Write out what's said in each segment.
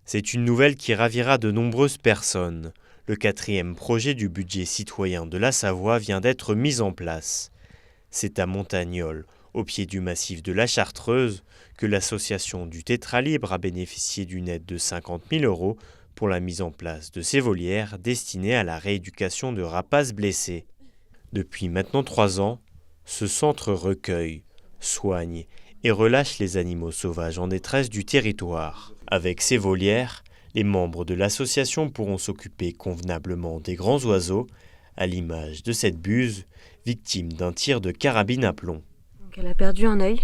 C'est une nouvelle qui ravira de nombreuses personnes. Le 4e projet du budget citoyen de la Savoie vient d'être mis en place. C'est à Montagnols, au pied du massif de la Chartreuse, que l'association du Tétralibre a bénéficié d'une aide de 50 000 € pour la mise en place de ces volières destinées à la rééducation de rapaces blessés. Depuis maintenant 3 ans, ce centre recueille, soigne et relâche les animaux sauvages en détresse du territoire. Avec ces volières, les membres de l'association pourront s'occuper convenablement des grands oiseaux, à l'image de cette buse, victime d'un tir de carabine à plomb. Donc elle a perdu un œil,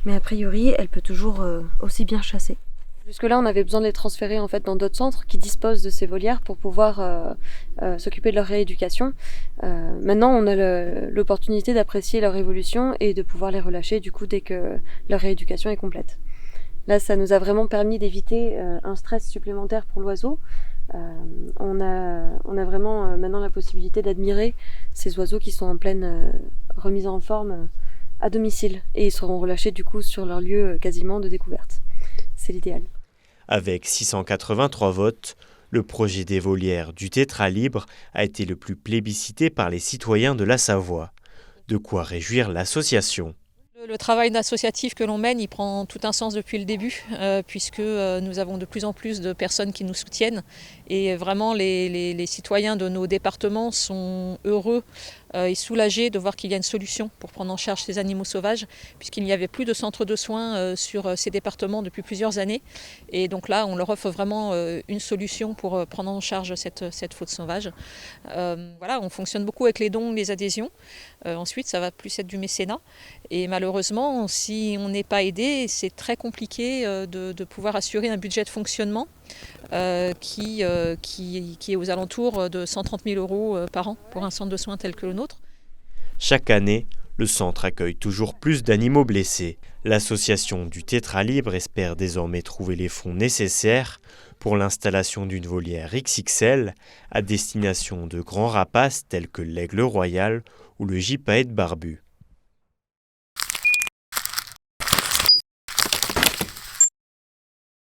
mais a priori, elle peut toujours aussi bien chasser. Jusque-là, on avait besoin de les transférer en fait dans d'autres centres qui disposent de ces volières pour pouvoir s'occuper de leur rééducation. Maintenant, on a l'opportunité d'apprécier leur évolution et de pouvoir les relâcher du coup dès que leur rééducation est complète. Là, ça nous a vraiment permis d'éviter un stress supplémentaire pour l'oiseau. On a vraiment maintenant la possibilité d'admirer ces oiseaux qui sont en pleine remise en forme à domicile et ils seront relâchés du coup sur leur lieu quasiment de découverte. C'est l'idéal. Avec 683 votes, le projet des volières du Tétralibre a été le plus plébiscité par les citoyens de la Savoie. De quoi réjouir l'association. Le travail associatif que l'on mène, il prend tout un sens depuis le début, puisque nous avons de plus en plus de personnes qui nous soutiennent. Et vraiment, les citoyens de nos départements sont heureux et soulagés de voir qu'il y a une solution pour prendre en charge ces animaux sauvages, puisqu'il n'y avait plus de centre de soins sur ces départements depuis plusieurs années. Et donc là, on leur offre vraiment une solution pour prendre en charge cette faune sauvage. Voilà, on fonctionne beaucoup avec les dons, les adhésions. Ensuite, ça va plus être du mécénat. Et malheureusement, si on n'est pas aidé, c'est très compliqué de pouvoir assurer un budget de fonctionnement qui est aux alentours de 130 000 € par an pour un centre de soins tel que le nôtre. Chaque année, le centre accueille toujours plus d'animaux blessés. L'association du Tétralibre espère désormais trouver les fonds nécessaires pour l'installation d'une volière XXL à destination de grands rapaces tels que l'aigle royal ou le gypaète barbu.